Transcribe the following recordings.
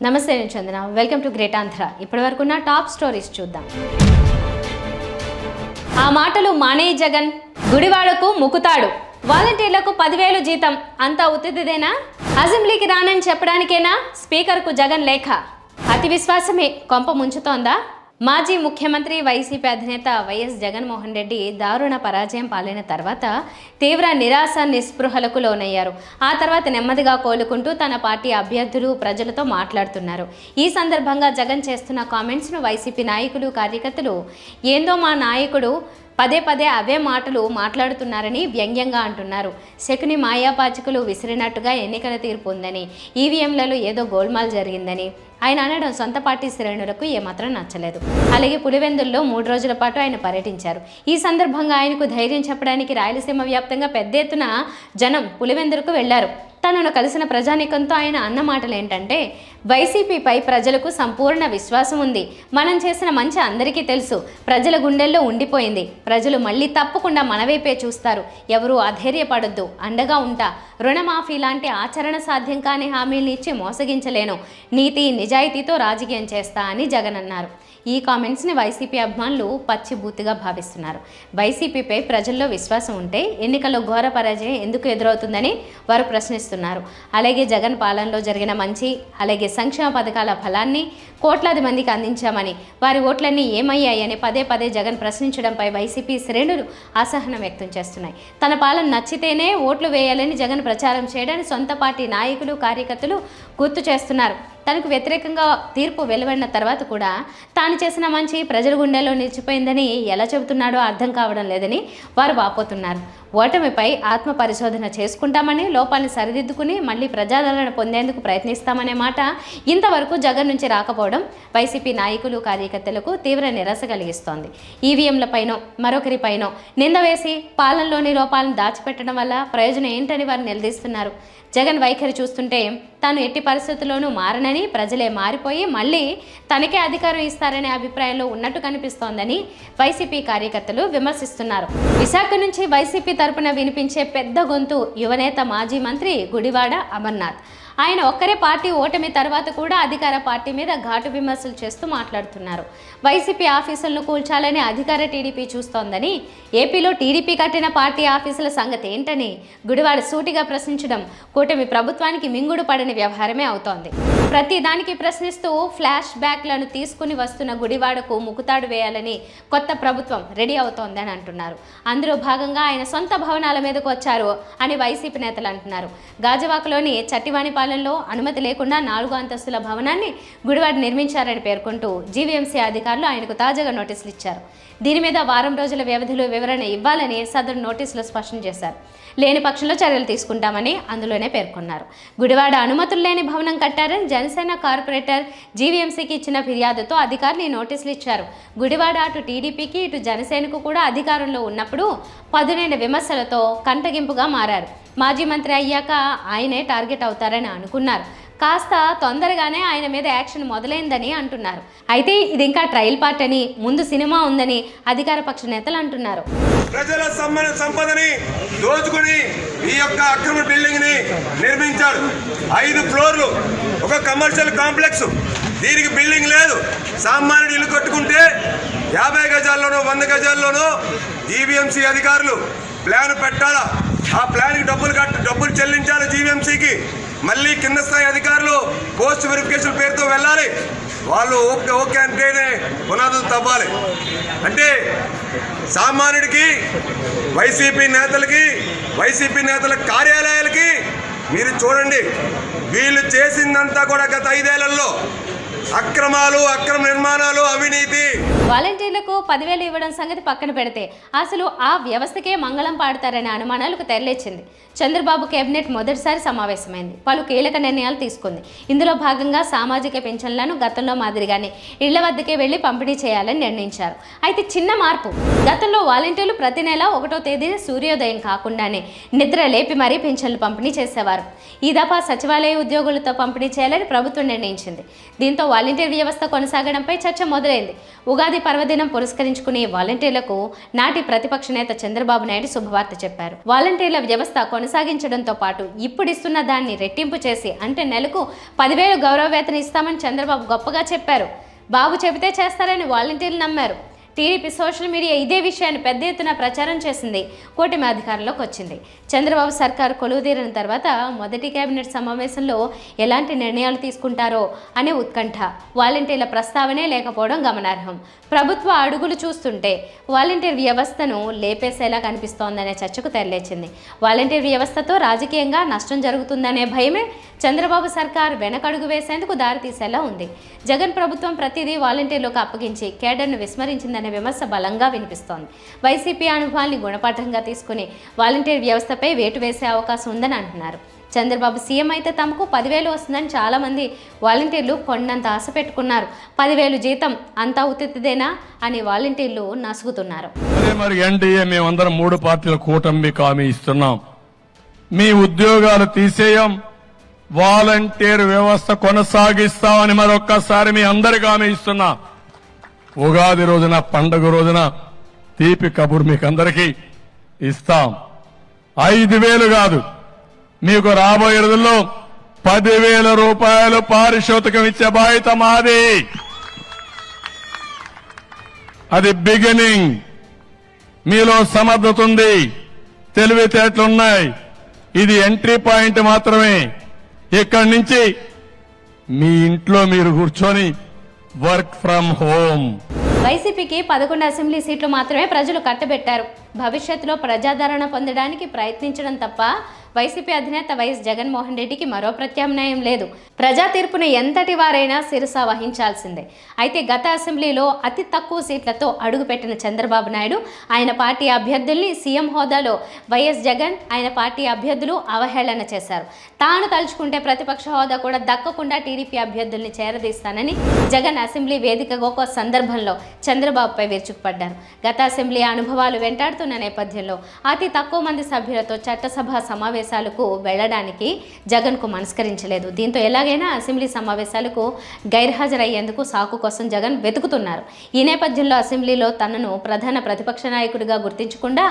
నమస్తే నేను చందన welcome to great Andhra ఇప్పటివరకు ఉన్న టాప్ స్టోరీస్ చూద్దాం ఆ మాటలు మానే జగన్ గుడివాడకు ముకుతాడు వాలంటీర్లకు 10,000 జీతం అంతా ఉత్తిదేనా అసెంబ్లీకి రానని చెప్పడానికేనా స్పీకర్కు జగన్ లేఖ అతి విశ్వాసమే కొంప ముంచుతోందా మాజీ ముఖ్యమంత్రి వైసీపీ అధినేత వైఎస్ జగన్మోహన్ రెడ్డి దారుణ పరాజయం పాలైన తర్వాత తీవ్ర నిరాశ నిస్పృహలకు లోనయ్యారు. ఆ తర్వాత నెమ్మదిగా కోలుకుంటూ తన పార్టీ అభ్యర్థులు ప్రజలతో మాట్లాడుతున్నారు. ఈ సందర్భంగా జగన్ చేస్తున్న కామెంట్స్ను వైసీపీ నాయకులు కార్యకర్తలు ఏందో మా నాయకుడు పదే పదే అవే మాటలు మాట్లాడుతున్నారని వ్యంగ్యంగా అంటున్నారు. శకుని మాయాపాచికలు విసిరినట్టుగా ఎన్నికల తీర్పు ఉందని, ఈవీఎంలలో ఏదో గోల్మాల్ జరిగిందని ఆయన అనడం సొంత పార్టీ శ్రేణులకు ఏమాత్రం నచ్చలేదు. అలాగే పులివెందుల్లో 3 రోజుల పాటు ఆయన పర్యటించారు. ఈ సందర్భంగా ఆయనకు ధైర్యం చెప్పడానికి రాయలసీమ వ్యాప్తంగా పెద్ద ఎత్తున జనం పులివెందులకు వెళ్లారు. తనను కలిసిన ప్రజానీకంతో ఆయన అన్న మాటలు ఏంటంటే, వైసీపీపై ప్రజలకు సంపూర్ణ విశ్వాసం ఉంది. మనం చేసిన మంచి అందరికీ తెలుసు. ప్రజల గుండెల్లో ఉండిపోయింది. ప్రజలు మళ్ళీ తప్పకుండా మనవైపే చూస్తారు. ఎవరూ అధైర్యపడొద్దు. అండగా ఉంటా. రుణమాఫీ లాంటి ఆచరణ సాధ్యం కాని హామీలు ఇచ్చి మోసగించలేను. నీతి నిజాయితీతో రాజకీయం చేస్తా అని జగన్ అన్నారు. ఈ కామెంట్స్ని వైసీపీ అభిమానులు పచ్చిబూతిగా భావిస్తున్నారు. వైసీపీపై ప్రజల్లో విశ్వాసం ఉంటే ఎన్నికల్లో ఘోర పరాజయం ఎందుకు ఎదురవుతుందని వారు ప్రశ్నిస్తున్నారు. అలాగే జగన్ పాలనలో జరిగిన మంచి అలాగే సంక్షేమ పథకాల ఫలాన్ని కోట్లాది మందికి అందించామని, వారి ఓట్లన్నీ ఏమయ్యాయని పదే పదే జగన్ ప్రశ్నించడంపై వైసీపీ శ్రేణులు అసహనం వ్యక్తం చేస్తున్నాయి. తన పాలన నచ్చితేనే ఓట్లు వేయాలని జగన్ ప్రచారం చేయడాన్ని సొంత పార్టీ నాయకులు కార్యకర్తలు గుర్తు చేస్తున్నారు. తనకు వ్యతిరేకంగా తీర్పు వెలువడిన తర్వాత కూడా తాను చేసిన మంచి ప్రజల గుండెల్లో నిలిచిపోయిందని ఎలా చెబుతున్నాడో అర్థం కావడం లేదని వారు వాపోతున్నారు. ఓటమిపై ఆత్మ పరిశోధన చేసుకుంటామని, లోపాలను సరిదిద్దుకుని మళ్ళీ ప్రజాదరణ పొందేందుకు ప్రయత్నిస్తామనే మాట ఇంతవరకు జగన్ నుంచి రాకపోవడం వైసీపీ నాయకులు కార్యకర్తలకు తీవ్ర నిరాశ కలిగిస్తోంది. ఈవీఎంలపైనో మరొకరిపైనో నింద వేసి పాలనలోని లోపాలను దాచిపెట్టడం వల్ల ప్రయోజనం ఏంటని వారు నిలదీస్తున్నారు. జగన్ వైఖరి చూస్తుంటే తాను ఎట్టి పరిస్థితుల్లోనూ మారనని, ప్రజలే మారిపోయి మళ్ళీ తనకే అధికారం ఇస్తారనే అభిప్రాయంలో ఉన్నట్టు కనిపిస్తోందని వైసీపీ కార్యకర్తలు విమర్శిస్తున్నారు. విశాఖ నుంచి వైసీపీ తరపున వినిపించే పెద్ద గొంతు యువనేత మాజీ మంత్రి గుడివాడ అమర్నాథ్. ఆయన ఒక్కరే పార్టీ ఓటమి తర్వాత కూడా అధికార పార్టీ మీద ఘాటు విమర్శలు చేస్తూ మాట్లాడుతున్నారు. వైసీపీ ఆఫీసులను కూల్చాలని అధికార టీడీపీ చూస్తోందని, ఏపీలో టీడీపీ కట్టిన పార్టీ ఆఫీసుల సంగతి ఏంటని గుడివాడ సూటిగా ప్రశ్నించడం కూటమి ప్రభుత్వానికి మింగుడు పడని వ్యవహారమే అవుతోంది. ప్రతి దానికి ప్రశ్నిస్తూ ఫ్లాష్ బ్యాక్లను తీసుకుని వస్తున్న గుడివాడకు ముకుతాడు వేయాలని కొత్త ప్రభుత్వం రెడీ అవుతోందని అంటున్నారు. అందులో భాగంగా ఆయన సొంత భవనాల మీదకు వచ్చారు అని వైసీపీ నేతలు అంటున్నారు. గాజువాకలోని చట్టివానిపాలెంలో అనుమతి లేకుండా 4 అంతస్తుల భవనాన్ని గుడివాడ నిర్మించారని పేర్కొంటూ జీవీఎంసీ అధికారులు ఆయనకు తాజాగా నోటీసులు ఇచ్చారు. దీని మీద వారం రోజుల వ్యవధిలో వివరణ ఇవ్వాలని సదరు నోటీసులు స్పష్టం చేశారు. లేని పక్షంలో చర్యలు తీసుకుంటామని అందులోనే పేర్కొన్నారు. గుడివాడ అనుమతులు లేని భవనం కట్టారని జనసేన కార్పొరేటర్ జీవీఎంసీకి ఇచ్చిన ఫిర్యాదుతో అధికారులు ఈ నోటీసులు ఇచ్చారు. గుడివాడ అటు టీడీపీకి ఇటు జనసేనకు కూడా అధికారంలో ఉన్నప్పుడు పదునైన విమర్శలతో కంటగింపుగా మారారు. మాజీ మంత్రి అయ్యాక ఆయనే టార్గెట్ అవుతారని అనుకున్నారు. కాస్త తొందరగానే ఆయన మీద యాక్షన్ మొదలైందని అంటున్నారు. అయితే ఇది ఇంకా ట్రయల్ పార్ట్ అని, ముందు సినిమా ఉందని అధికార పక్ష నేతలు అంటున్నారు. ప్రజల సంపదని దోచుకుని ఈ యొక్క అక్రమ బిల్డింగ్ ని నిర్మించారు. 5 ఫ్లోర్లు ఒక కమర్షియల్ కాంప్లెక్స్. దీనికి బిల్డింగ్ లేదు. సామాన్యుడు ఇల్లు కట్టుకుంటే 50 గజాల్లోనో 100 గజాల్లోనో జీవీఎంసీ అధికారులు ప్లాన్ పెట్టాలా, ఆ ప్లాన్కి డబ్బులు చెల్లించాలి జీవీఎంసీకి. మళ్ళీ కింద స్థాయి అధికారులు పోస్ట్ వెరిఫికేషన్ పేరుతో వెళ్ళాలి. వాళ్ళు ఓకే అంటేనే పునాదులు తవ్వాలి. అంటే సామాన్యుడికి, వైసీపీ నేతల కార్యాలయాలకి మీరు చూడండి, వీళ్ళు చేసిందంతా కూడా గత 5 ఏళ్లలో అక్రమాలు, అక్రమ నిర్మాణాలు, అవినీతి. వాలంటీర్లకు 10,000 ఇవ్వడం సంగతి పక్కన పెడితే అసలు ఆ వ్యవస్థకే మంగళం పాడతారనే అనుమానాలకు తెరలేచింది. చంద్రబాబు కేబినెట్ మొదటిసారి సమావేశమైంది. పలు కీలక నిర్ణయాలు తీసుకుంది. ఇందులో భాగంగా సామాజిక పెన్షన్లను గతంలో మాదిరిగానే ఇళ్ల వద్దకే వెళ్లి పంపిణీ చేయాలని నిర్ణయించారు. అయితే చిన్న మార్పు. గతంలో వాలంటీర్లు ప్రతి నెల 1వ తేదీన సూర్యోదయం కాకుండానే నిద్ర లేపి మరీ పెన్షన్లు పంపిణీ చేసేవారు. ఈ దఫా సచివాలయ ఉద్యోగులతో పంపిణీ చేయాలని ప్రభుత్వం నిర్ణయించింది. దీంతో వాలంటీర్ వ్యవస్థ కొనసాగడంపై చర్చ మొదలైంది. ఉగాది పర్వదినం పురస్కరించుకుని వాలంటీర్లకు నాటి ప్రతిపక్ష నేత చంద్రబాబు నాయుడు శుభవార్త చెప్పారు. వాలంటీర్ల వ్యవస్థ కొనసాగించడంతో పాటు ఇప్పుడిస్తున్న దాన్ని రెట్టింపు చేసి అంటే నెలకు 10,000 గౌరవ వేతనం ఇస్తామని చంద్రబాబు గొప్పగా చెప్పారు. బాబు చెబితే చేస్తారని వాలంటీర్లు నమ్మారు. టీడీపీ సోషల్ మీడియా ఇదే విషయాన్ని పెద్ద ఎత్తున ప్రచారం చేసింది. కూటమి అధికారంలోకి వచ్చింది. చంద్రబాబు సర్కారు కొలువుదీరిన తర్వాత మొదటి కేబినెట్ సమావేశంలో ఎలాంటి నిర్ణయాలు తీసుకుంటారో అనే ఉత్కంఠ, వాలంటీర్ల ప్రస్తావనే లేకపోవడం గమనార్హం. ప్రభుత్వ అడుగులు చూస్తుంటే వాలంటీర్ వ్యవస్థను లేపేసేలా కనిపిస్తోందనే చర్చకు తెరలేచింది. వాలంటీర్ వ్యవస్థతో రాజకీయంగా నష్టం జరుగుతుందనే భయమే చంద్రబాబు సర్కార్ వెనకడుగు వేసేందుకు దారితీసేలా ఉంది. జగన్ ప్రభుత్వం ప్రతిదీ వాలంటీర్లకు అప్పగించి కేడర్ను విస్మరించిందనే విమర్శ బలంగా వినిపిస్తోంది. వైసీపీ అనుభవాన్ని గుణపాఠంగా తీసుకుని వాలంటీర్ వ్యవస్థపై వేటు వేసే అవకాశం ఉందని అంటున్నారు. చంద్రబాబు సీఎం అయితే తమకు 10,000 వస్తుందని చాలామంది వాలంటీర్లు కొండంత ఆశ పెట్టుకున్నారు. 10,000 జీతం అంతా ఉత్తిదేనా అని వాలంటీర్లు నసుగుతున్నారు. మరి ఎన్డీఏ మేమందరం 3 పార్టీల కూటమి హామీ ఇస్తున్నాం. మీ ఉద్యోగాలు తీసేయం, వాలంటీర్ వ్యవస్థ కొనసాగిస్తామని మరొక్కసారి మీ అందరికీ హామీ ఇస్తున్నా. ఉగాది రోజున, పండుగ రోజున తీపి కబురు మీకు అందరికీ ఇస్తాం. 5,000 కాదు, మీకు రాబోయే రోజుల్లో 10,000 రూపాయలు పారితోషికం ఇచ్చే బాధ్యత మాది. అది బిగినింగ్. మీలో సమర్థత ఉంది, తెలివితేటలున్నాయి. ఇది ఎంట్రీ పాయింట్ మాత్రమే. ఇక్కడి నుంచి మీ ఇంట్లో మీరు కూర్చొని వర్క్ ఫ్రమ్ హోమ్. వైసీపీకి 11 అసెంబ్లీ సీట్లు మాత్రమే ప్రజలు కట్టబెట్టారు. భవిష్యత్తులో ప్రజాదరణ పొందడానికి ప్రయత్నించడం తప్ప వైసీపీ అధినేత వైఎస్ జగన్మోహన్ రెడ్డికి మరో ప్రత్యామ్నాయం లేదు. ప్రజా తీర్పును ఎంతటి వారైనా శిరస వహించాల్సిందే. అయితే గత అసెంబ్లీలో అతి తక్కువ సీట్లతో అడుగుపెట్టిన చంద్రబాబు నాయుడు ఆయన పార్టీ అభ్యర్థుల్ని సీఎం హోదాలో వైఎస్ జగన్ ఆయన పార్టీ అభ్యర్థులు అవహేళన చేశారు. తాను తలుచుకుంటే ప్రతిపక్ష హోదా కూడా దక్కకుండా టీడీపీ అభ్యర్థుల్ని చేరదీస్తానని జగన్ అసెంబ్లీ వేదికగా ఒక సందర్భంలో చంద్రబాబుపై విరుచుకుపడ్డారు. గత అసెంబ్లీ అనుభవాలు వెంటాడుతున్న నేపథ్యంలో అతి తక్కువ మంది సభ్యులతో చట్టసభ సమావేశాలకు వెళ్లడానికి జగన్కు మనస్కరించలేదు. దీంతో ఎలాగైనా అసెంబ్లీ సమావేశాలకు గైర్హాజరయ్యేందుకు సాకు కోసం జగన్ వెతుకుతున్నారు. ఈ నేపథ్యంలో అసెంబ్లీలో తనను ప్రధాన ప్రతిపక్ష నాయకుడిగా గుర్తించకుండా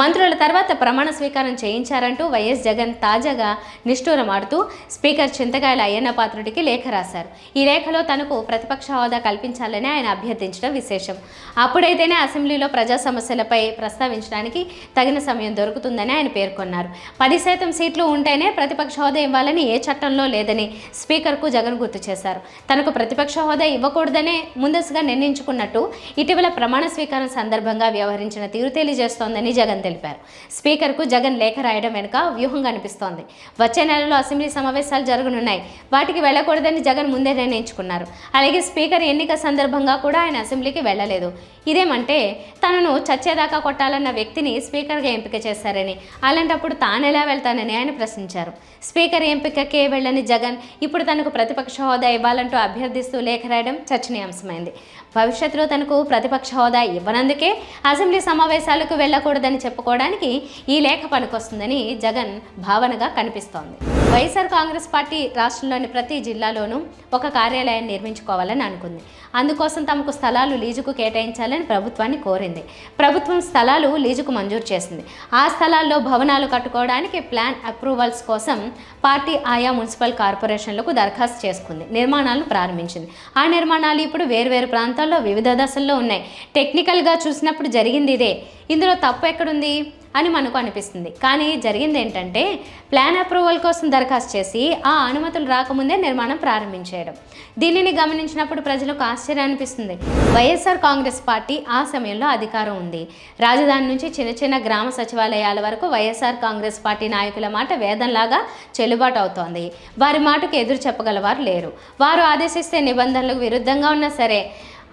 మంత్రుల తర్వాత ప్రమాణ స్వీకారం చేయించారంటూ వైఎస్ జగన్ తాజాగా నిష్ఠూరమాడుతూ స్పీకర్ చింతకాయల అయ్యన్న పాత్రుడికి లేఖ రాశారు. ఈ లేఖలో తనకు ప్రతిపక్ష హోదా కల్పించాలని ఆయన అభ్యర్థించడం విశేషం. అప్పుడైతేనే అసెంబ్లీలో ప్రజా సమస్యలపై ప్రస్తావించడానికి తగిన సమయం దొరుకుతుందని ఆయన పేర్కొన్నారు. 10% సీట్లు ఉంటేనే ప్రతిపక్ష హోదా ఇవ్వాలని ఏ చట్టంలో లేదని స్పీకర్కు జగన్ గుర్తు చేశారు. తనకు ప్రతిపక్ష హోదా ఇవ్వకూడదనే ముందస్తుగా నిర్ణయించుకున్నట్టు ఇటీవల ప్రమాణ స్వీకారం సందర్భంగా వ్యవహరించిన తీరు తెలియజేస్తోందని జగన్ తెలిపారు. స్పీకర్కు జగన్ లేఖ రాయడం వెనుక వ్యూహం కనిపిస్తోంది. వచ్చే నెలలో అసెంబ్లీ సమావేశాలు జరగనున్నాయి. వాటికి వెళ్లకూడదని జగన్ ముందే నిర్ణయించుకున్నారు. అలాగే స్పీకర్ ఎన్నిక సందర్భంగా కూడా ఆయన అసెంబ్లీకి వెళ్లలేదు. ఇదేమంటే తనను చచ్చేదాకా కొట్టాలన్న వ్యక్తిని స్పీకర్గా ఎంపిక చేశారని, అలాంటప్పుడు తానెలా వెళ్తానని ఆయన ప్రశ్నించారు. స్పీకర్ ఎంపికకే వెళ్లని జగన్ ఇప్పుడు తనకు ప్రతిపక్ష హోదా ఇవ్వాలంటూ అభ్యర్థిస్తూ లేఖ రాయడం చర్చనీయాంశమైంది. భవిష్యత్తులో తనకు ప్రతిపక్ష హోదా ఇవ్వనందుకే అసెంబ్లీ సమావేశాలకు వెళ్లకూడదని చెప్పుకోవడానికి ఈ లేఖ పనికొస్తుందని జగన్ భావనగా కనిపిస్తోంది. వైఎస్ఆర్ కాంగ్రెస్ పార్టీ రాష్ట్రంలోని ప్రతి జిల్లాలోనూ ఒక కార్యాలయాన్ని నిర్మించుకోవాలని అనుకుంది. అందుకోసం తమకు స్థలాలు లీజుకు కేటాయించాలని ప్రభుత్వాన్ని కోరింది. ప్రభుత్వం స్థలాలు లీజుకు మంజూరు చేసింది. ఆ స్థలాల్లో భవనాలు కట్టుకోవడానికి ప్లాన్ అప్రూవల్స్ కోసం పార్టీ ఆయా మున్సిపల్ కార్పొరేషన్లకు దరఖాస్తు చేసుకుంది. నిర్మాణాలను ప్రారంభించింది. ఆ నిర్మాణాలు ఇప్పుడు వేర్వేరు ప్రాంతాల్లో వివిధ దశల్లో ఉన్నాయి. టెక్నికల్గా చూసినప్పుడు జరిగింది ఇదే. ఇందులో తప్పు ఎక్కడుంది అని మనకు అనిపిస్తుంది. కానీ జరిగింది ఏంటంటే ప్లాన్ అప్రూవల్ కోసం దరఖాస్తు చేసి ఆ అనుమతులు రాకముందే నిర్మాణం ప్రారంభించేయడం. దీనిని గమనించినప్పుడు ప్రజలకు ఆశ్చర్యం అనిపిస్తుంది. వైఎస్ఆర్ కాంగ్రెస్ పార్టీ ఆ సమయంలో అధికారం ఉంది. రాజధాని నుంచి చిన్న చిన్న గ్రామ సచివాలయాల వరకు వైఎస్ఆర్ కాంగ్రెస్ పార్టీ నాయకుల మాట వేదంలాగా చెల్లుబాటు అవుతోంది. వారి మాటకు ఎదురు చెప్పగలవారు లేరు. వారు ఆదేశిస్తే నిబంధనలకు విరుద్ధంగా ఉన్నా సరే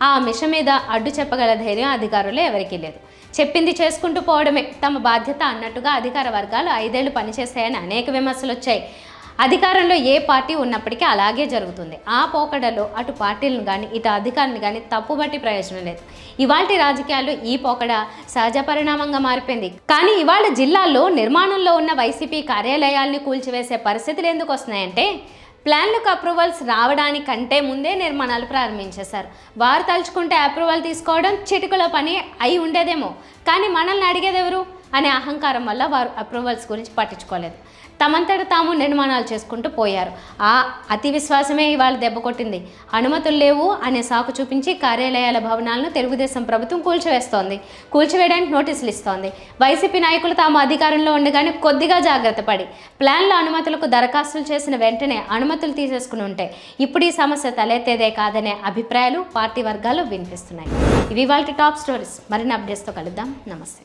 ఆ మిష మీద అడ్డు చెప్పగల ధైర్యం అధికారులు ఎవరికీ లేదు. చెప్పింది చేసుకుంటూ పోవడమే తమ బాధ్యత అన్నట్టుగా అధికార వర్గాలు 5 ఏళ్లు పనిచేస్తాయని అనేక విమర్శలు వచ్చాయి. అధికారంలో ఏ పార్టీ ఉన్నప్పటికీ అలాగే జరుగుతుంది. ఆ పోకడలో అటు పార్టీలను కానీ ఇటు అధికారులను కానీ తప్పుబట్టి ప్రయోజనం లేదు. ఇవాల్టి రాజకీయాల్లో ఈ పోకడ సహజ పరిణామంగా మారిపోయింది. కానీ ఇవాళ జిల్లాల్లో నిర్మాణంలో ఉన్న వైసీపీ కార్యాలయాల్ని కూల్చివేసే పరిస్థితులు ఎందుకు వస్తున్నాయంటే ప్లాన్లకు అప్రూవల్స్ రావడానికంటే ముందే నిర్మాణాలు ప్రారంభించేశారు. వారు తలుచుకుంటే అప్రూవల్ తీసుకోవడం చిటికలో పని అయి ఉండేదేమో, కానీ మనల్ని అడిగేది ఎవరు అనే అహంకారం వల్ల వారు అప్రూవల్స్ గురించి పట్టించుకోలేదు. తమంతట తాము నిర్మాణాలు చేసుకుంటూ పోయారు. ఆ అతి విశ్వాసమే ఇవాళ దెబ్బ కొట్టింది. అనుమతులు లేవు అనే సాకు చూపించి కార్యాలయాల భవనాలను తెలుగుదేశం ప్రభుత్వం కూల్చివేస్తోంది. కూల్చివేయడానికి నోటీసులు ఇస్తోంది. వైసీపీ నాయకులు తాము అధికారంలో ఉండగానే కొద్దిగా జాగ్రత్త పడి ప్లాన్ల అనుమతులకు దరఖాస్తులు చేసిన వెంటనే అనుమతులు తీసేసుకుని ఉంటే ఇప్పుడు ఈ సమస్య తలెత్తేదే కాదనే అభిప్రాయాలు పార్టీ వర్గాల్లో వినిపిస్తున్నాయి. ఇవి వాళ్ళ టాప్ స్టోరీస్. మరిన్ని అప్డేట్స్తో కలుద్దాం. నమస్తే.